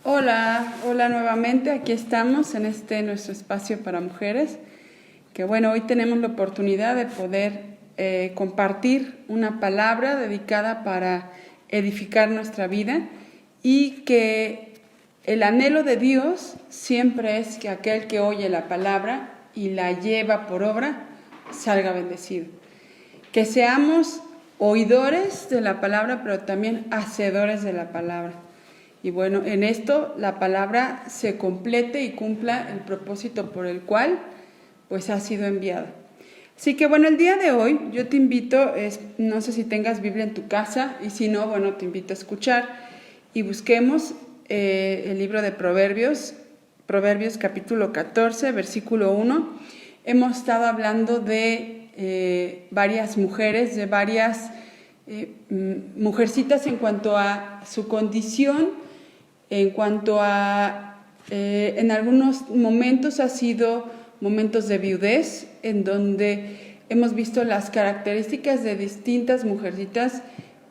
Hola nuevamente, aquí estamos en nuestro espacio para mujeres, que bueno, hoy tenemos la oportunidad de poder compartir una palabra dedicada para edificar nuestra vida y que el anhelo de Dios siempre es que aquel que oye la palabra y la lleva por obra salga bendecido. Que seamos oidores de la palabra, pero también hacedores de la palabra. Y bueno, en esto la palabra se complete y cumpla el propósito por el cual pues ha sido enviada. Así que bueno, el día de hoy yo te invito, no sé si tengas Biblia en tu casa, y si no, bueno, te invito a escuchar y busquemos el libro de Proverbios capítulo 14, versículo 1. Hemos estado hablando de varias mujeres, de varias mujercitas en cuanto a su condición, en cuanto a, en algunos momentos ha sido momentos de viudez, en donde hemos visto las características de distintas mujercitas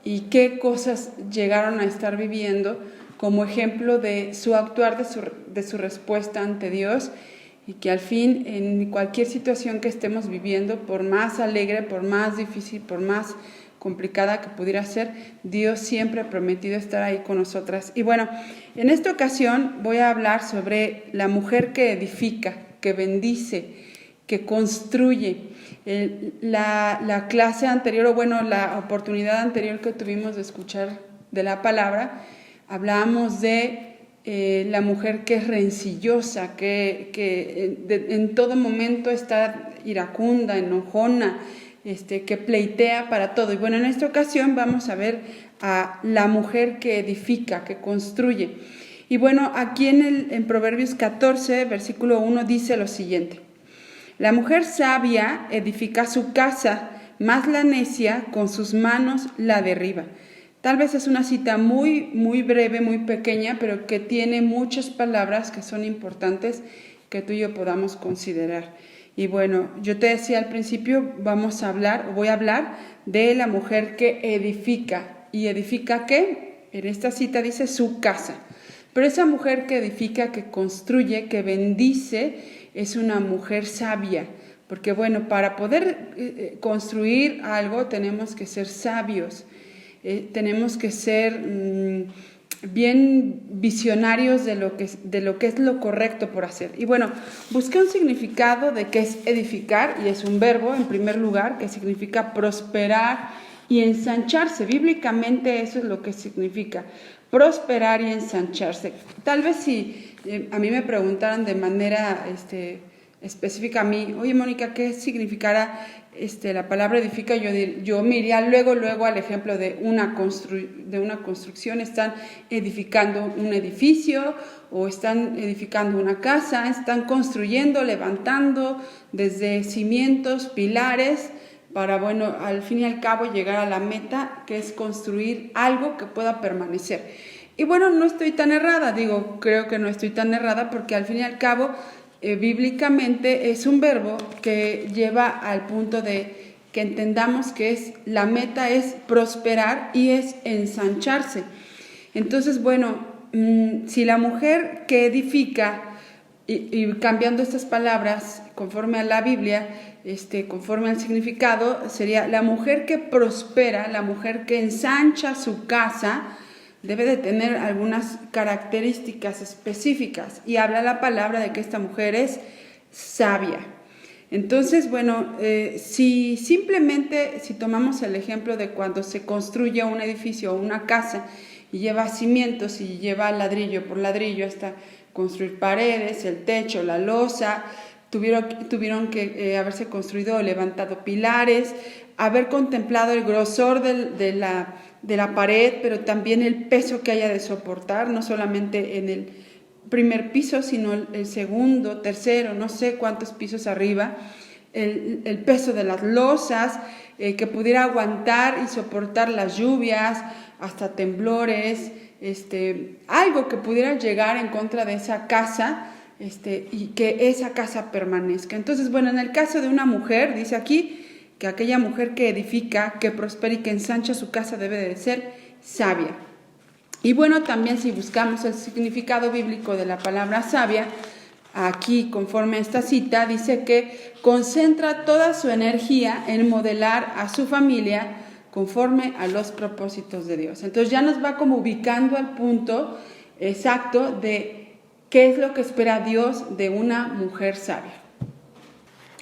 y qué cosas llegaron a estar viviendo como ejemplo de su actuar, de su respuesta ante Dios, y que al fin en cualquier situación que estemos viviendo, por más alegre, por más difícil, por más complicada que pudiera ser, Dios siempre ha prometido estar ahí con nosotras. Y bueno, en esta ocasión voy a hablar sobre la mujer que edifica, que bendice, que construye. La clase anterior, o bueno, la oportunidad anterior que tuvimos de escuchar de la palabra, hablábamos de la mujer que es rencillosa, que en todo momento está iracunda, enojona, que pleitea para todo. Y bueno, en esta ocasión vamos a ver a la mujer que edifica, que construye. Y bueno, aquí en Proverbios 14, versículo 1 dice lo siguiente: la mujer sabia edifica su casa, mas la necia con sus manos la derriba. Tal vez es una cita muy breve, muy pequeña, pero que tiene muchas palabras que son importantes que tú y yo podamos considerar. Y bueno, yo te decía al principio, voy a hablar de la mujer que edifica. ¿Y edifica qué? En esta cita dice su casa. Pero esa mujer que edifica, que construye, que bendice, es una mujer sabia. Porque bueno, para poder construir algo tenemos que ser sabios. Tenemos que ser bien visionarios de lo que es lo correcto por hacer. Y bueno, busqué un significado de qué es edificar, y es un verbo en primer lugar que significa prosperar y ensancharse. Bíblicamente eso es lo que significa, prosperar y ensancharse. Tal vez si a mí me preguntaran de manera específica a mí, oye Mónica, ¿qué significará la palabra edifica? Yo me iría luego al ejemplo de una construcción. Están edificando un edificio o están edificando una casa, están construyendo, levantando desde cimientos, pilares, para, bueno, al fin y al cabo llegar a la meta, que es construir algo que pueda permanecer. Y bueno, no estoy tan errada, creo que no estoy tan errada, porque al fin y al cabo bíblicamente es un verbo que lleva al punto de que entendamos que la meta es prosperar y es ensancharse. Entonces, bueno, si la mujer que edifica, y cambiando estas palabras conforme a la Biblia, conforme al significado, sería la mujer que prospera, la mujer que ensancha su casa, debe de tener algunas características específicas, y habla la palabra de que esta mujer es sabia. Entonces, bueno, si tomamos el ejemplo de cuando se construye un edificio o una casa y lleva cimientos y lleva ladrillo por ladrillo hasta construir paredes, el techo, la losa, tuvieron que haberse construido o levantado pilares, haber contemplado el grosor de la pared, pero también el peso que haya de soportar, no solamente en el primer piso, sino el segundo, tercero, no sé cuántos pisos arriba, el peso de las losas, que pudiera aguantar y soportar las lluvias, hasta temblores, algo que pudiera llegar en contra de esa casa, y que esa casa permanezca. Entonces, bueno, en el caso de una mujer, dice aquí que aquella mujer que edifica, que prospera y que ensancha su casa debe de ser sabia. Y bueno, también si buscamos el significado bíblico de la palabra sabia, aquí conforme a esta cita, dice que concentra toda su energía en modelar a su familia conforme a los propósitos de Dios. Entonces ya nos va como ubicando al punto exacto de qué es lo que espera Dios de una mujer sabia.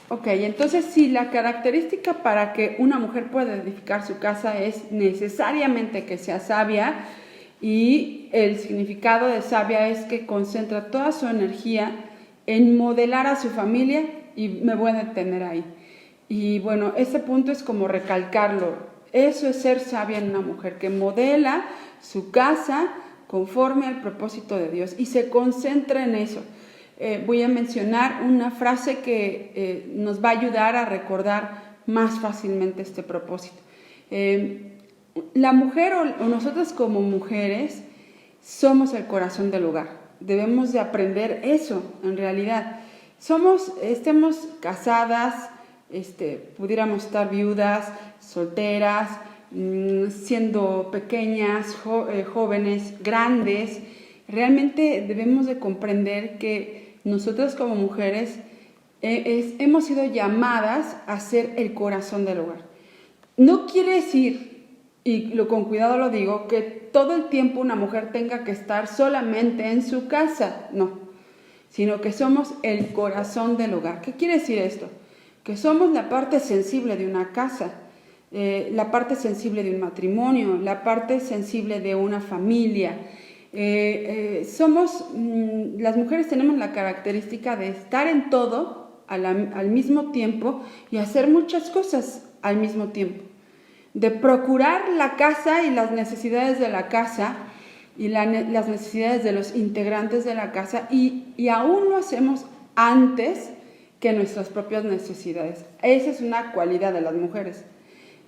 Ok, entonces si la característica para que una mujer pueda edificar su casa es necesariamente que sea sabia, y el significado de sabia es que concentra toda su energía en modelar a su familia, y me voy a detener ahí. Y bueno, este punto es como recalcarlo. Eso es ser sabia en una mujer, que modela su casa conforme al propósito de Dios y se concentra en eso. Voy a mencionar una frase que nos va a ayudar a recordar más fácilmente este propósito. La mujer o nosotros como mujeres somos el corazón del hogar. Debemos de aprender eso en realidad. Estemos casadas, pudiéramos estar viudas, solteras, siendo pequeñas, jóvenes, grandes. Realmente debemos de comprender que nosotras como mujeres hemos sido llamadas a ser el corazón del hogar. No quiere decir, y con cuidado lo digo, que todo el tiempo una mujer tenga que estar solamente en su casa, no, sino que somos el corazón del hogar. ¿Qué quiere decir esto? Que somos la parte sensible de una casa, la parte sensible de un matrimonio, la parte sensible de una familia. Las mujeres tenemos la característica de estar en todo al mismo tiempo y hacer muchas cosas al mismo tiempo, de procurar la casa y las necesidades de la casa y las necesidades de los integrantes de la casa, y aún lo hacemos antes que nuestras propias necesidades. Esa es una cualidad de las mujeres.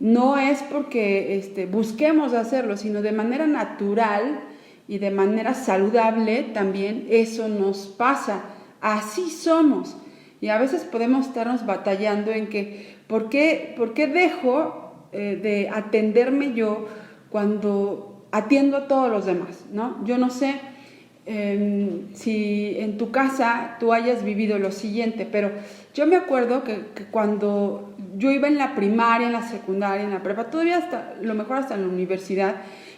No es porque busquemos hacerlo, sino de manera natural y de manera saludable también eso nos pasa. Así somos. Y a veces podemos estarnos batallando en que, ¿por qué dejo de atenderme yo cuando atiendo a todos los demás, ¿no? Yo no sé si en tu casa tú hayas vivido lo siguiente, pero yo me acuerdo que cuando yo iba en la primaria, en la secundaria, en la prepa, todavía lo mejor hasta en la universidad,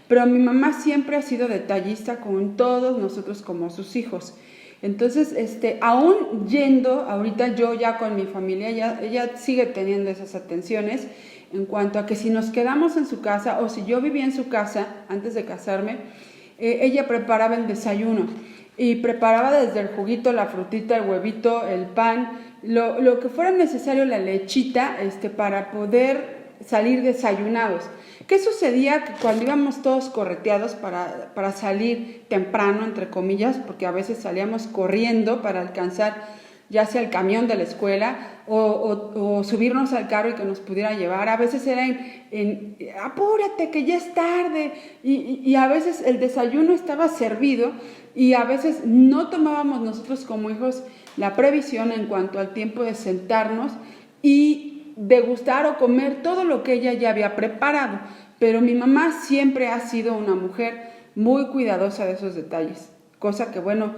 pero mi mamá siempre ha sido detallista con todos nosotros como sus hijos. Entonces, aún yendo, ahorita yo ya con mi familia, ella sigue teniendo esas atenciones en cuanto a que si nos quedamos en su casa o si yo vivía en su casa antes de casarme, ella preparaba el desayuno y preparaba desde el juguito, la frutita, el huevito, el pan, lo que fuera necesario, la lechita, para poder salir desayunados. ¿Qué sucedía? Que cuando íbamos todos correteados para salir temprano, entre comillas, porque a veces salíamos corriendo para alcanzar ya sea el camión de la escuela o subirnos al carro y que nos pudiera llevar, a veces era apúrate que ya es tarde, y a veces el desayuno estaba servido y a veces no tomábamos nosotros como hijos la previsión en cuanto al tiempo de sentarnos y degustar o comer todo lo que ella ya había preparado. Pero mi mamá siempre ha sido una mujer muy cuidadosa de esos detalles, cosa que bueno,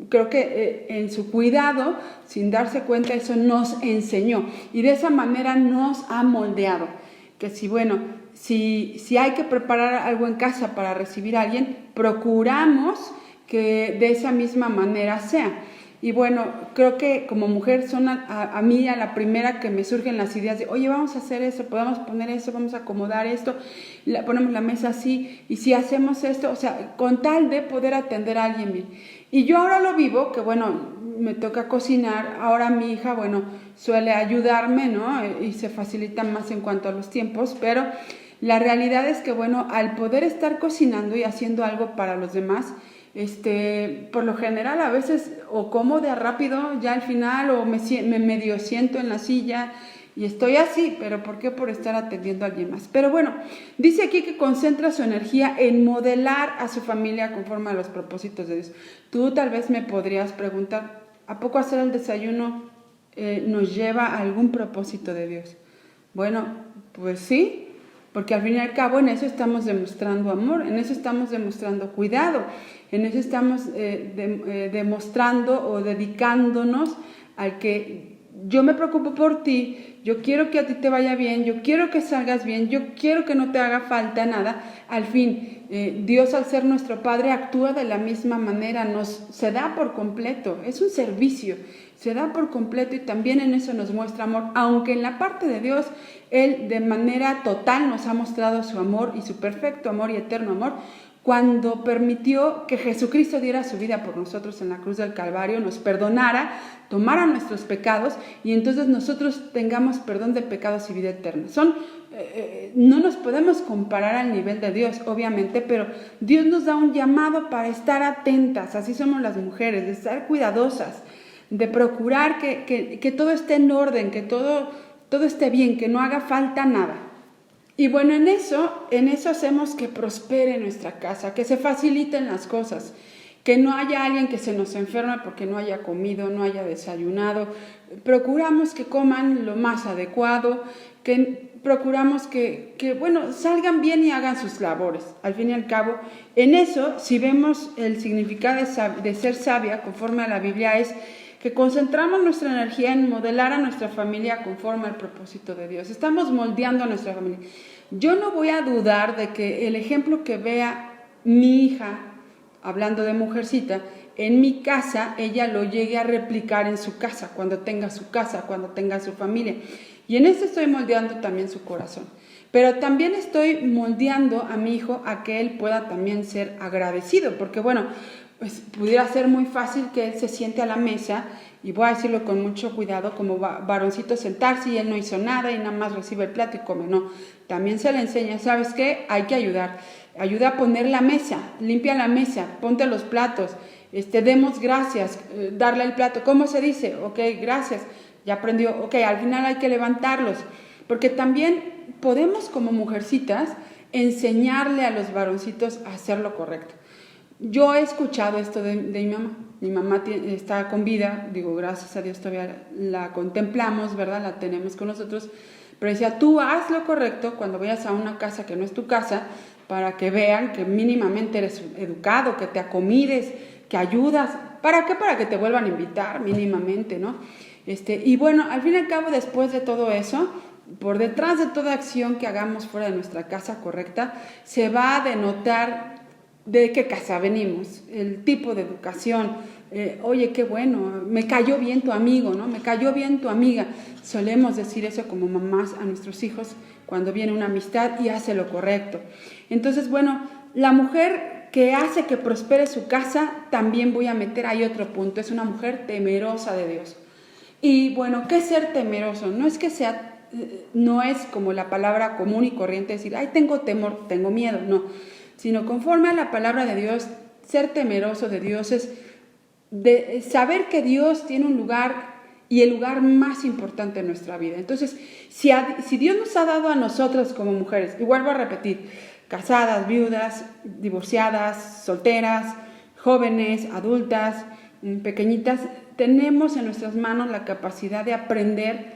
creo que en su cuidado, sin darse cuenta, eso nos enseñó y de esa manera nos ha moldeado, que si hay que preparar algo en casa para recibir a alguien, procuramos que de esa misma manera sea. Y bueno, creo que como mujer son a mí a la primera que me surgen las ideas de, oye, vamos a hacer eso, podemos poner eso, vamos a acomodar esto, ponemos la mesa así, y si hacemos esto, o sea, con tal de poder atender a alguien bien. Y yo ahora lo vivo, que bueno, me toca cocinar, ahora mi hija, bueno, suele ayudarme, ¿no? Y se facilita más en cuanto a los tiempos, pero la realidad es que bueno, al poder estar cocinando y haciendo algo para los demás, por lo general a veces o como de rápido ya al final o me medio siento en la silla y estoy así, pero ¿por qué? Por estar atendiendo a alguien más. Pero bueno, dice aquí que concentra su energía en modelar a su familia conforme a los propósitos de Dios. Tú tal vez me podrías preguntar, ¿a poco hacer el desayuno nos lleva a algún propósito de Dios? Bueno, pues sí, porque al fin y al cabo en eso estamos demostrando amor, en eso estamos demostrando cuidado, en eso estamos demostrando o dedicándonos al que yo me preocupo por ti, yo quiero que a ti te vaya bien, yo quiero que salgas bien, yo quiero que no te haga falta nada. Al fin, Dios, al ser nuestro Padre, actúa de la misma manera, se da por completo, es un servicio, se da por completo, y también en eso nos muestra amor, aunque en la parte de Dios Él de manera total nos ha mostrado su amor y su perfecto amor y eterno amor, cuando permitió que Jesucristo diera su vida por nosotros en la cruz del Calvario, nos perdonara, tomara nuestros pecados, y entonces nosotros tengamos perdón de pecados y vida eterna. No nos podemos comparar al nivel de Dios, obviamente, pero Dios nos da un llamado para estar atentas, así somos las mujeres, de estar cuidadosas, de procurar que todo esté en orden, que todo esté bien, que no haga falta nada. Y bueno, en eso hacemos que prospere nuestra casa, que se faciliten las cosas, que no haya alguien que se nos enferme porque no haya comido, no haya desayunado. Procuramos que coman lo más adecuado, que procuramos que salgan bien y hagan sus labores. Al fin y al cabo, en eso, si vemos el significado de ser sabia, conforme a la Biblia, es que concentramos nuestra energía en modelar a nuestra familia conforme al propósito de Dios. Estamos moldeando a nuestra familia. Yo no voy a dudar de que el ejemplo que vea mi hija, hablando de mujercita, en mi casa, ella lo llegue a replicar en su casa, cuando tenga su casa, cuando tenga su familia. Y en eso estoy moldeando también su corazón. Pero también estoy moldeando a mi hijo a que él pueda también ser agradecido, porque pues pudiera ser muy fácil que él se siente a la mesa, y voy a decirlo con mucho cuidado, como varoncito, sentarse y él no hizo nada y nada más recibe el plato y come. No, también se le enseña, ¿sabes qué? Hay que ayudar. Ayuda a poner la mesa, limpia la mesa, ponte los platos, demos gracias, darle el plato. ¿Cómo se dice? Ok, gracias, ya aprendió. Ok, al final hay que levantarlos, porque también podemos como mujercitas enseñarle a los varoncitos a hacer lo correcto. Yo he escuchado esto de mi mamá. Mi mamá está con vida, digo, gracias a Dios todavía la contemplamos, ¿verdad? La tenemos con nosotros. Pero decía, tú haz lo correcto cuando vayas a una casa que no es tu casa, para que vean que mínimamente eres educado, que te acomides, que ayudas. ¿Para qué? Para que te vuelvan a invitar mínimamente, ¿no? Y bueno, al fin y al cabo, después de todo eso, por detrás de toda acción que hagamos fuera de nuestra casa correcta, se va a denotar de qué casa venimos, el tipo de educación. Oye, qué bueno, me cayó bien tu amigo, ¿no? Me cayó bien tu amiga. Solemos decir eso como mamás a nuestros hijos cuando viene una amistad y hace lo correcto. Entonces, bueno, la mujer que hace que prospere su casa, también voy a meter ahí otro punto, es una mujer temerosa de Dios. Y bueno, ¿qué es ser temeroso? No es como la palabra común y corriente, decir, ay, tengo temor, tengo miedo, no. Sino conforme a la palabra de Dios, ser temeroso de Dios es de saber que Dios tiene un lugar, y el lugar más importante en nuestra vida. Entonces, si Dios nos ha dado a nosotras como mujeres, y vuelvo a repetir, casadas, viudas, divorciadas, solteras, jóvenes, adultas, pequeñitas, tenemos en nuestras manos la capacidad de aprender.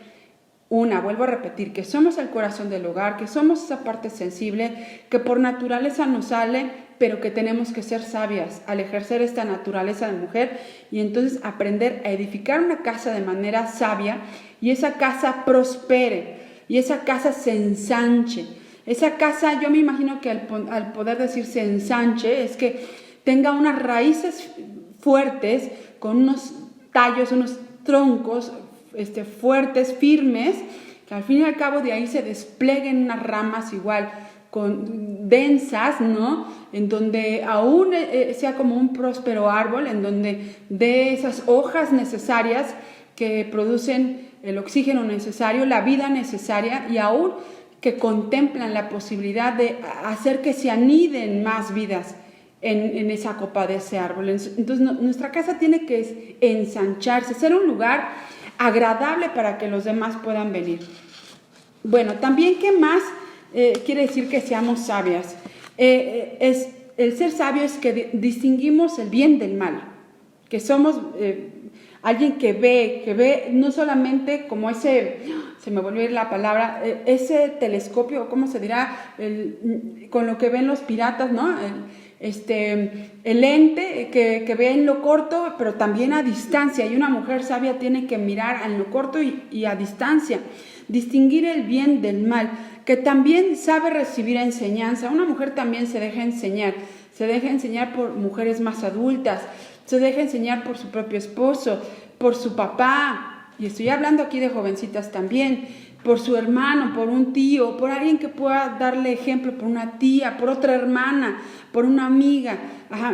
Vuelvo a repetir, que somos el corazón del hogar, que somos esa parte sensible, que por naturaleza nos sale, pero que tenemos que ser sabias al ejercer esta naturaleza de mujer, y entonces aprender a edificar una casa de manera sabia, y esa casa prospere, y esa casa se ensanche. Esa casa, yo me imagino que al poder decir se ensanche, es que tenga unas raíces fuertes, con unos tallos, unos troncos fuertes, firmes, que al fin y al cabo de ahí se desplieguen unas ramas igual, densas, ¿no? En donde aún sea como un próspero árbol, en donde dé esas hojas necesarias que producen el oxígeno necesario, la vida necesaria, y aún que contemplan la posibilidad de hacer que se aniden más vidas en esa copa de ese árbol. Entonces nuestra casa tiene que ensancharse, ser un lugar agradable para que los demás puedan venir. Bueno, también, ¿qué más quiere decir que seamos sabias? El ser sabio es que distinguimos el bien del mal, que somos alguien que ve no solamente como ese se me volvió a ir la palabra, ese telescopio, ¿cómo se dirá? Con lo que ven los piratas, ¿no? El lente que ve en lo corto, pero también a distancia. Y una mujer sabia tiene que mirar en lo corto y a distancia, distinguir el bien del mal, que también sabe recibir enseñanza. Una mujer también se deja enseñar por mujeres más adultas, se deja enseñar por su propio esposo, por su papá, y estoy hablando aquí de jovencitas también, por su hermano, por un tío, por alguien que pueda darle ejemplo, por una tía, por otra hermana, por una amiga.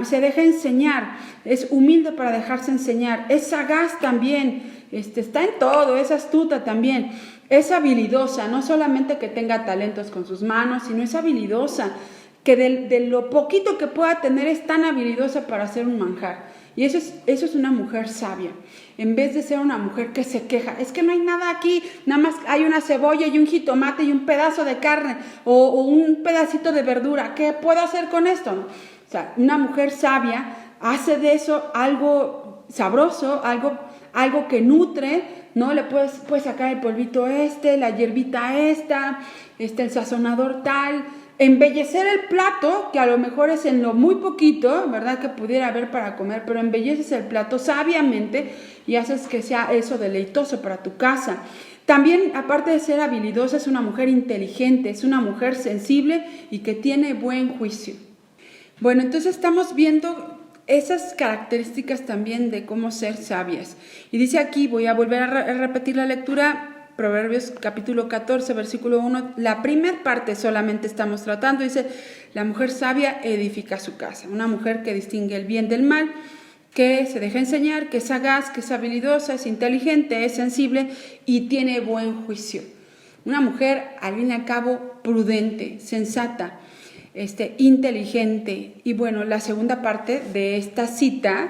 Se deja enseñar, es humilde para dejarse enseñar, es sagaz también, está en todo, es astuta también, es habilidosa, no solamente que tenga talentos con sus manos, sino es habilidosa, que de lo poquito que pueda tener es tan habilidosa para hacer un manjar. Y eso es una mujer sabia. En vez de ser una mujer que se queja, es que no hay nada aquí, nada más hay una cebolla y un jitomate y un pedazo de carne o un pedacito de verdura. ¿Qué puedo hacer con esto? O sea, una mujer sabia hace de eso algo sabroso, algo que nutre, ¿no? Le puedes sacar el polvito la hierbita esta, el sazonador tal, embellecer el plato, que a lo mejor es en lo muy poquito, ¿verdad?, que pudiera haber para comer, pero embelleces el plato sabiamente y haces que sea eso deleitoso para tu casa. También, aparte de ser habilidosa, es una mujer inteligente, es una mujer sensible y que tiene buen juicio. Bueno, entonces estamos viendo esas características también de cómo ser sabias. Y dice aquí, voy a volver a repetir la lectura, Proverbios capítulo 14, versículo 1, la primera parte solamente estamos tratando, dice, la mujer sabia edifica su casa, una mujer que distingue el bien del mal, que se deja enseñar, que es sagaz, que es habilidosa, es inteligente, es sensible y tiene buen juicio. Una mujer, al fin y al cabo, prudente, sensata, inteligente. Y bueno, la segunda parte de esta cita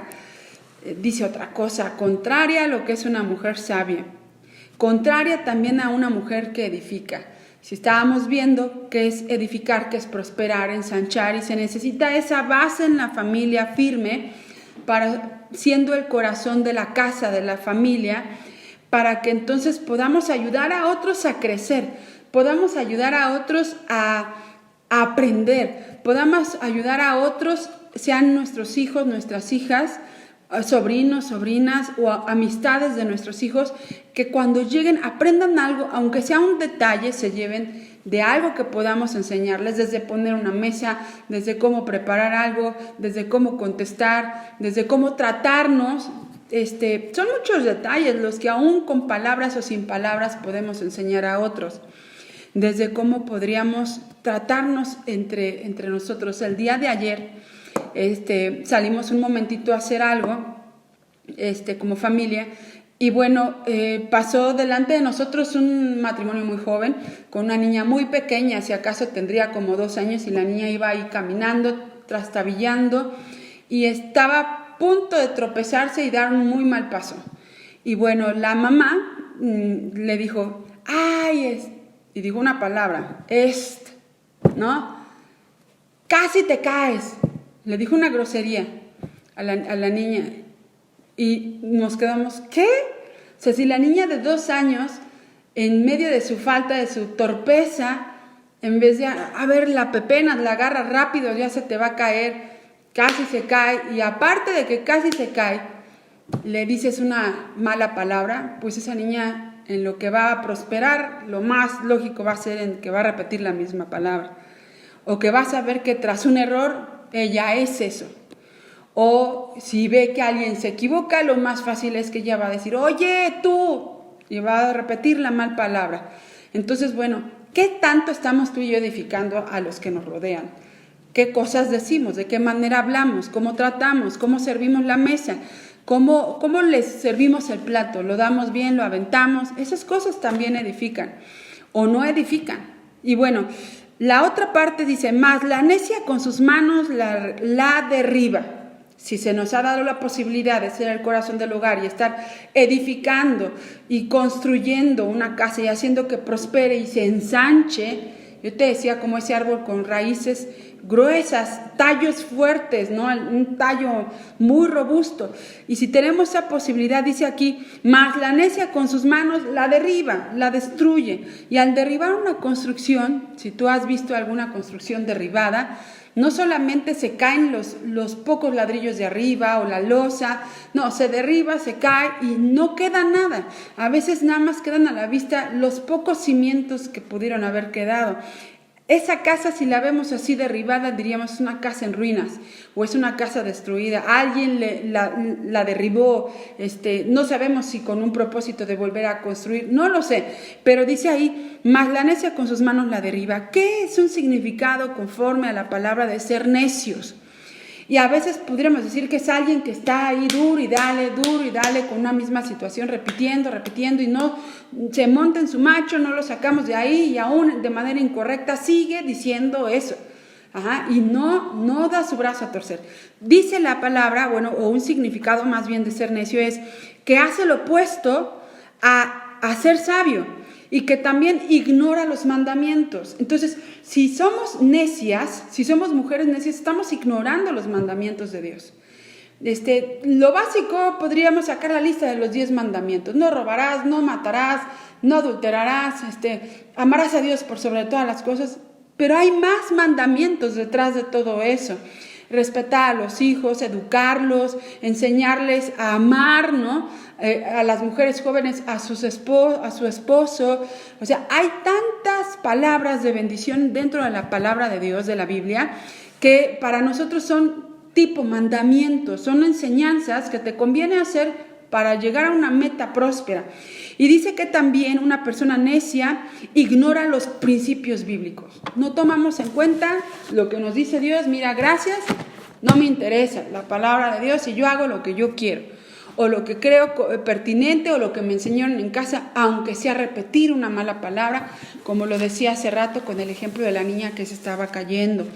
dice otra cosa, contraria a lo que es una mujer sabia. Contraria también a una mujer que edifica. Si estábamos viendo qué es edificar, qué es prosperar, ensanchar, y se necesita esa base en la familia firme, siendo el corazón de la casa, de la familia, para que entonces podamos ayudar a otros a crecer, podamos ayudar a otros a aprender, podamos ayudar a otros, sean nuestros hijos, nuestras hijas, sobrinos, sobrinas o amistades de nuestros hijos, que cuando lleguen aprendan algo, aunque sea un detalle, se lleven de algo que podamos enseñarles, desde poner una mesa, desde cómo preparar algo, desde cómo contestar, desde cómo tratarnos. Son muchos detalles los que aún con palabras o sin palabras podemos enseñar a otros, desde cómo podríamos tratarnos entre nosotros. El día de ayer salimos un momentito a hacer algo como familia y bueno, pasó delante de nosotros un matrimonio muy joven con una niña muy pequeña, si acaso tendría como 2 años, y la niña iba ahí caminando, trastabillando y estaba a punto de tropezarse y dar un muy mal paso. Y bueno, la mamá le dijo, y dijo una palabra, ¿no? Casi te caes. Le dijo una grosería a la niña y nos quedamos, ¿qué? O sea, si la niña de 2 años, en medio de su falta, de su torpeza, en vez de, la pepena, la agarra rápido, ya se te va a caer, casi se cae, y aparte de que casi se cae, le dices una mala palabra, pues esa niña en lo que va a prosperar, lo más lógico va a ser en que va a repetir la misma palabra, o que va a saber que tras un error, ella es eso. O si ve que alguien se equivoca, lo más fácil es que ella va a decir, oye, tú, y va a repetir la mal palabra. Entonces, bueno, ¿qué tanto estamos tú y yo edificando a los que nos rodean? ¿Qué cosas decimos? ¿De qué manera hablamos? ¿Cómo tratamos? ¿Cómo servimos la mesa? ¿Cómo les servimos el plato? ¿Lo damos bien? ¿Lo aventamos? Esas cosas también edifican o no edifican. Y bueno, la otra parte dice, más la necia con sus manos la derriba. Si se nos ha dado la posibilidad de ser el corazón del hogar y estar edificando y construyendo una casa y haciendo que prospere y se ensanche, Yo te decía como ese árbol con raíces gruesas, tallos fuertes, ¿no? Un tallo muy robusto. Y si tenemos esa posibilidad, dice aquí, mas la necia con sus manos la derriba, la destruye. Y al derribar una construcción, si tú has visto alguna construcción derribada, no solamente se caen los pocos ladrillos de arriba o la losa, no, se derriba, se cae y no queda nada. A veces nada más quedan a la vista los pocos cimientos que pudieron haber quedado. Esa casa, si la vemos así derribada, diríamos es una casa en ruinas o es una casa destruida. Alguien la derribó, no sabemos si con un propósito de volver a construir, no lo sé, pero dice ahí, mas la necia con sus manos la derriba. ¿Qué es un significado conforme a la palabra de ser necios? Y a veces pudiéramos decir que es alguien que está ahí duro y dale con una misma situación, repitiendo y no se monta en su macho, no lo sacamos de ahí y aún de manera incorrecta sigue diciendo eso. Y no da su brazo a torcer. Dice la palabra, o un significado más bien de ser necio es que hace lo opuesto a ser sabio y que también ignora los mandamientos. Entonces, si somos necias, si somos mujeres necias, estamos ignorando los mandamientos de Dios. Lo básico, podríamos sacar la lista de los 10 mandamientos. No robarás, no matarás, no adulterarás, amarás a Dios por sobre todas las cosas. Pero hay más mandamientos detrás de todo eso. Respetar a los hijos, educarlos, enseñarles a amar, ¿no? A las mujeres jóvenes, a su esposo. O sea, hay tantas palabras de bendición dentro de la palabra de Dios, de la Biblia, que para nosotros son tipo mandamientos, son enseñanzas que te conviene hacer para llegar a una meta próspera. Y dice que también una persona necia ignora los principios bíblicos. No tomamos en cuenta lo que nos dice Dios. Mira, gracias, no me interesa la palabra de Dios y yo hago lo que yo quiero o lo que creo pertinente o lo que me enseñaron en casa, aunque sea repetir una mala palabra, como lo decía hace rato con el ejemplo de la niña que se estaba cayendo.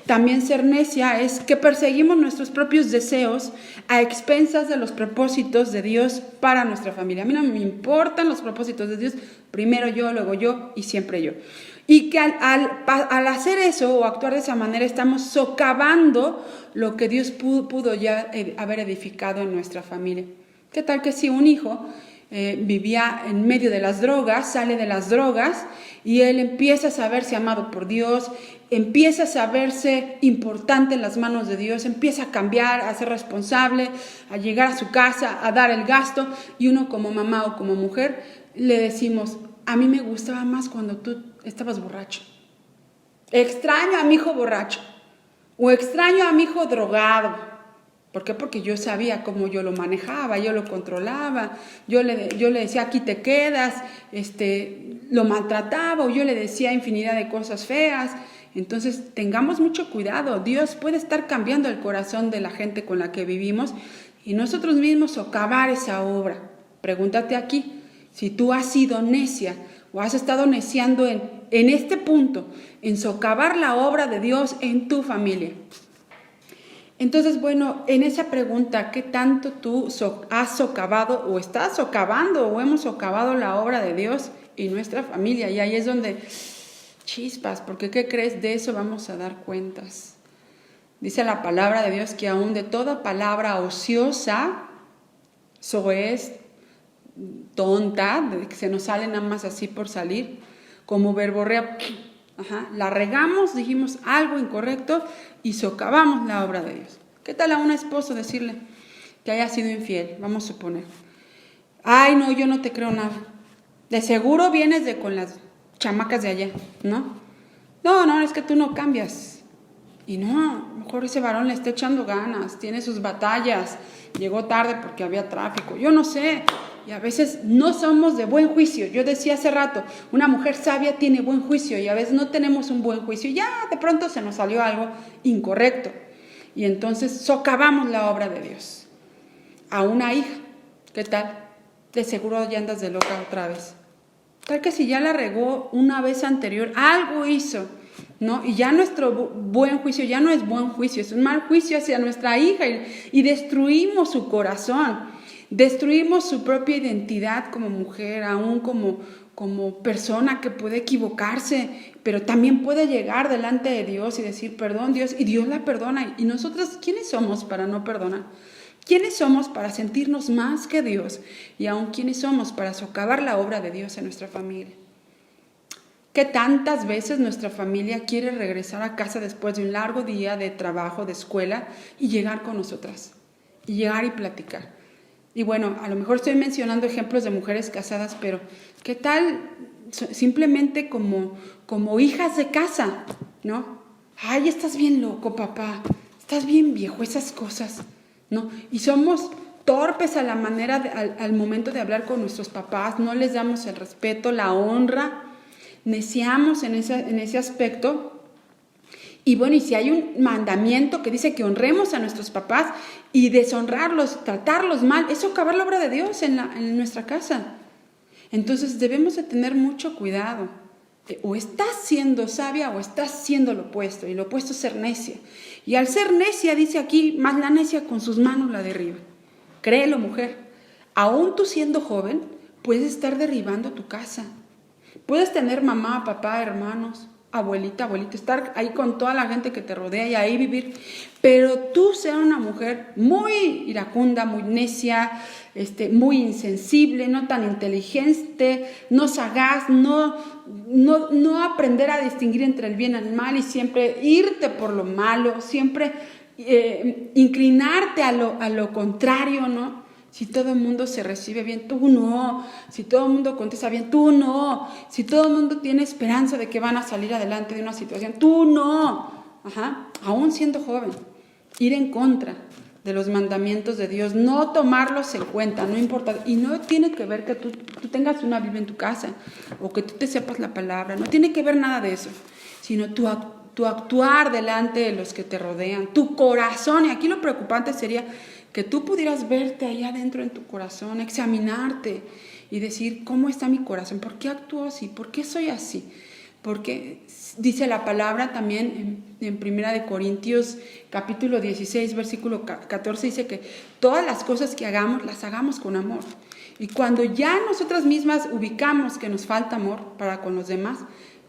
También ser necia es que perseguimos nuestros propios deseos a expensas de los propósitos de Dios para nuestra familia. A mí no me importan los propósitos de Dios, primero yo, luego yo y siempre yo. Y que al hacer eso o actuar de esa manera estamos socavando lo que Dios pudo ya haber edificado en nuestra familia. ¿Qué tal que si un hijo vivía en medio de las drogas, sale de las drogas y él empieza a saberse amado por Dios, empieza a saberse importante en las manos de Dios, empieza a cambiar, a ser responsable, a llegar a su casa, a dar el gasto y uno como mamá o como mujer le decimos, a mí me gustaba más cuando tú estabas borracho. Extraño a mi hijo borracho. O extraño a mi hijo drogado. ¿Por qué? Porque yo sabía cómo yo lo manejaba, yo lo controlaba. Yo le decía, aquí te quedas. Lo maltrataba o yo le decía infinidad de cosas feas. Entonces, tengamos mucho cuidado. Dios puede estar cambiando el corazón de la gente con la que vivimos y nosotros mismos socavar esa obra. Pregúntate aquí. Si tú has sido necia o has estado neciando en este punto, en socavar la obra de Dios en tu familia. Entonces, en esa pregunta, ¿qué tanto tú has socavado o estás socavando o hemos socavado la obra de Dios en nuestra familia? Y ahí es donde, chispas, porque ¿qué crees? De eso vamos a dar cuentas. Dice la palabra de Dios que aún de toda palabra ociosa, soez, tonta, de que se nos sale nada más así por salir, como verborrea, la regamos, dijimos algo incorrecto y socavamos la obra de Dios. ¿Qué tal a un esposo decirle que haya sido infiel? Vamos a suponer. Ay, no, yo no te creo nada. De seguro vienes con las chamacas de allá, ¿no? No, es que tú no cambias. Y no, a lo mejor ese varón le está echando ganas, tiene sus batallas, llegó tarde porque había tráfico, yo no sé. Y a veces no somos de buen juicio. Yo decía hace rato, una mujer sabia tiene buen juicio y a veces no tenemos un buen juicio. Ya de pronto se nos salió algo incorrecto. Y entonces socavamos la obra de Dios. A una hija, ¿qué tal? De seguro ya andas de loca otra vez. Tal que si ya la regó una vez anterior, algo hizo, ¿no? Y ya nuestro buen juicio ya no es buen juicio, es un mal juicio hacia nuestra hija y destruimos su corazón. Destruimos su propia identidad como mujer, aún como como persona que puede equivocarse, pero también puede llegar delante de Dios y decir, perdón Dios, y Dios la perdona. ¿Y nosotros quiénes somos para no perdonar? ¿Quiénes somos para sentirnos más que Dios? Y aún quiénes somos para socavar la obra de Dios en nuestra familia. ¿Qué tantas veces nuestra familia quiere regresar a casa después de un largo día de trabajo, de escuela, y llegar con nosotras? Y llegar y platicar. Y bueno, a lo mejor estoy mencionando ejemplos de mujeres casadas, pero ¿qué tal simplemente como hijas de casa, ¿no? Ay, estás bien loco, papá, estás bien viejo, esas cosas, ¿no? Y somos torpes a la manera, al momento de hablar con nuestros papás, no les damos el respeto, la honra, neciamos en ese aspecto. Y bueno, y si hay un mandamiento que dice que honremos a nuestros papás y deshonrarlos, tratarlos mal, es socavar la obra de Dios en nuestra casa. Entonces debemos de tener mucho cuidado. O estás siendo sabia o estás siendo lo opuesto, y lo opuesto es ser necia. Y al ser necia, dice aquí, más la necia con sus manos la derriba. Créelo, mujer, aún tú siendo joven, puedes estar derribando tu casa. Puedes tener mamá, papá, hermanos, abuelita, estar ahí con toda la gente que te rodea y ahí vivir, pero tú seas una mujer muy iracunda, muy necia, muy insensible, no tan inteligente, no sagaz, no aprender a distinguir entre el bien y el mal y siempre irte por lo malo, siempre inclinarte a lo contrario, ¿no? Si todo el mundo se recibe bien, tú no. Si todo el mundo contesta bien, tú no. Si todo el mundo tiene esperanza de que van a salir adelante de una situación, tú no. Aún siendo joven, ir en contra de los mandamientos de Dios, no tomarlos en cuenta, no importa. Y no tiene que ver que tú tengas una Biblia en tu casa o que tú te sepas la palabra, no tiene que ver nada de eso, sino tu actuar delante de los que te rodean, tu corazón. Y aquí lo preocupante sería que tú pudieras verte allá adentro en tu corazón, examinarte y decir, ¿cómo está mi corazón? ¿Por qué actúo así? ¿Por qué soy así? Porque dice la palabra también en 1 Corintios capítulo 16, versículo 14, dice que todas las cosas que hagamos, las hagamos con amor. Y cuando ya nosotras mismas ubicamos que nos falta amor para con los demás,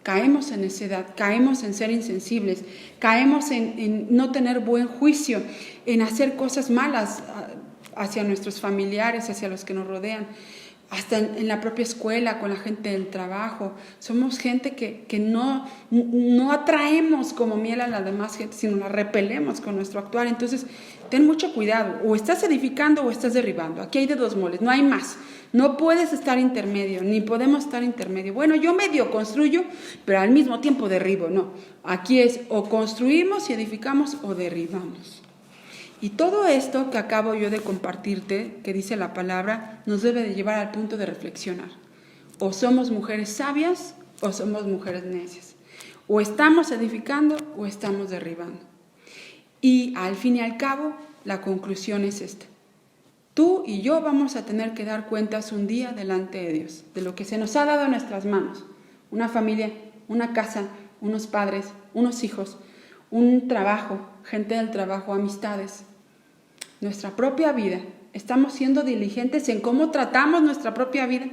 caemos en necedad, caemos en ser insensibles, caemos en no tener buen juicio, en hacer cosas malas hacia nuestros familiares, hacia los que nos rodean, hasta en la propia escuela, con la gente del trabajo. Somos gente que no atraemos como miel a la demás gente, sino la repelemos con nuestro actuar. Entonces, ten mucho cuidado, o estás edificando o estás derribando. Aquí hay de dos moles, no hay más. No puedes estar intermedio, ni podemos estar intermedio. Bueno, yo medio construyo, pero al mismo tiempo derribo. No, aquí es o construimos y edificamos o derribamos. Y todo esto que acabo yo de compartirte, que dice la palabra, nos debe de llevar al punto de reflexionar. O somos mujeres sabias o somos mujeres necias. O estamos edificando o estamos derribando. Y al fin y al cabo, la conclusión es esta. Tú y yo vamos a tener que dar cuentas un día delante de Dios, de lo que se nos ha dado en nuestras manos. Una familia, una casa, unos padres, unos hijos, un trabajo, gente del trabajo, amistades. Nuestra propia vida. ¿Estamos siendo diligentes en cómo tratamos nuestra propia vida?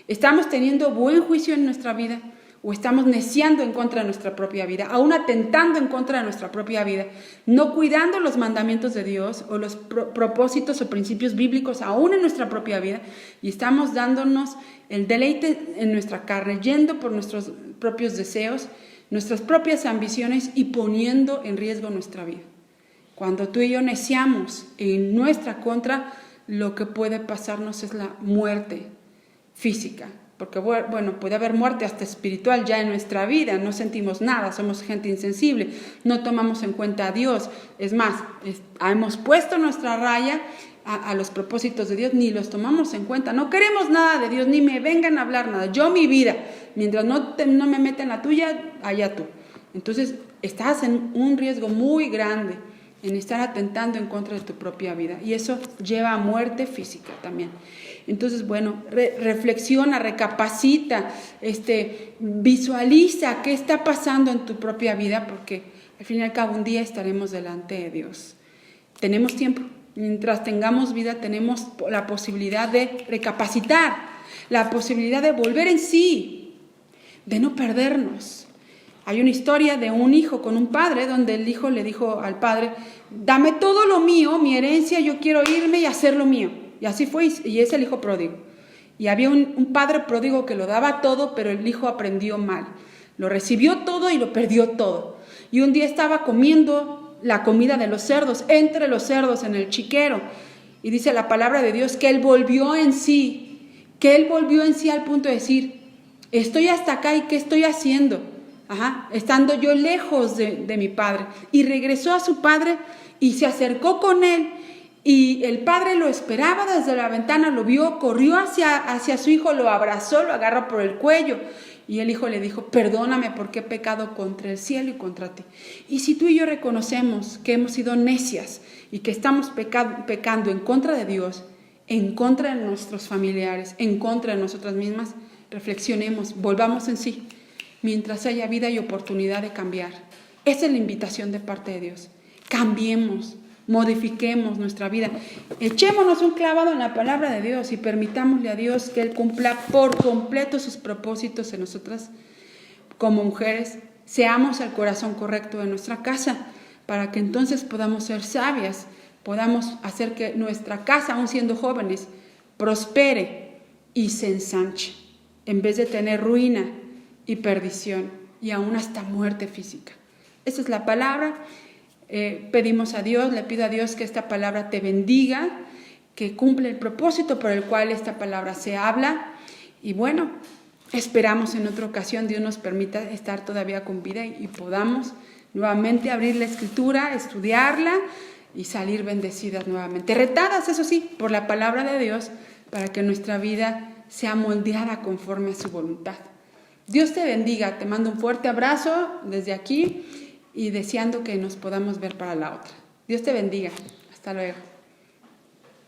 ¿Estamos teniendo buen juicio en nuestra vida? ¿O estamos neciando en contra de nuestra propia vida? Aún atentando en contra de nuestra propia vida, no cuidando los mandamientos de Dios o los propósitos o principios bíblicos aún en nuestra propia vida, y estamos dándonos el deleite en nuestra carne, yendo por nuestros propios deseos, nuestras propias ambiciones y poniendo en riesgo nuestra vida. Cuando tú y yo neciamos en nuestra contra, lo que puede pasarnos es la muerte física. Porque, bueno, puede haber muerte hasta espiritual ya en nuestra vida, no sentimos nada, somos gente insensible, no tomamos en cuenta a Dios. Es más, hemos puesto nuestra raya a los propósitos de Dios, ni los tomamos en cuenta. No queremos nada de Dios, ni me vengan a hablar nada. Yo mi vida, mientras no me meta en la tuya, allá tú. Entonces, estás en un riesgo muy grande en estar atentando en contra de tu propia vida. Y eso lleva a muerte física también. Entonces, bueno, reflexiona, recapacita, visualiza qué está pasando en tu propia vida, porque al fin y al cabo un día estaremos delante de Dios. Tenemos tiempo. Mientras tengamos vida tenemos la posibilidad de recapacitar, la posibilidad de volver en sí, de no perdernos. Hay una historia de un hijo con un padre donde el hijo le dijo al padre, dame todo lo mío, mi herencia, yo quiero irme y hacer lo mío. Y así fue, y es el hijo pródigo. Y había un padre pródigo que lo daba todo, pero el hijo aprendió mal. Lo recibió todo y lo perdió todo. Y un día estaba comiendo la comida de los cerdos, entre los cerdos en el chiquero. Y dice la palabra de Dios que él volvió en sí, al punto de decir, estoy hasta acá y ¿qué estoy haciendo? Estando yo lejos de mi padre. Y regresó a su padre y se acercó con él. Y el padre lo esperaba desde la ventana, lo vio, corrió hacia su hijo, lo abrazó, lo agarró por el cuello. Y el hijo le dijo, perdóname porque he pecado contra el cielo y contra ti. Y si tú y yo reconocemos que hemos sido necias y que estamos pecando en contra de Dios, en contra de nuestros familiares, en contra de nosotras mismas, reflexionemos, volvamos en sí, mientras haya vida y oportunidad de cambiar. Esa es la invitación de parte de Dios. Cambiemos, modifiquemos nuestra vida, echémonos un clavado en la palabra de Dios y permitámosle a Dios que Él cumpla por completo sus propósitos en nosotras como mujeres. Seamos el corazón correcto de nuestra casa para que entonces podamos ser sabias, podamos hacer que nuestra casa, aún siendo jóvenes, prospere y se ensanche, en vez de tener ruina y perdición y aún hasta muerte física. Esa es la palabra. Pedimos a Dios, le pido a Dios que esta palabra te bendiga, que cumpla el propósito por el cual esta palabra se habla. Y bueno, esperamos en otra ocasión Dios nos permita estar todavía con vida y podamos nuevamente abrir la Escritura, estudiarla y salir bendecidas nuevamente. Retadas, eso sí, por la palabra de Dios, para que nuestra vida sea moldeada conforme a su voluntad. Dios te bendiga, te mando un fuerte abrazo desde aquí y deseando que nos podamos ver para la otra. Dios te bendiga. Hasta luego.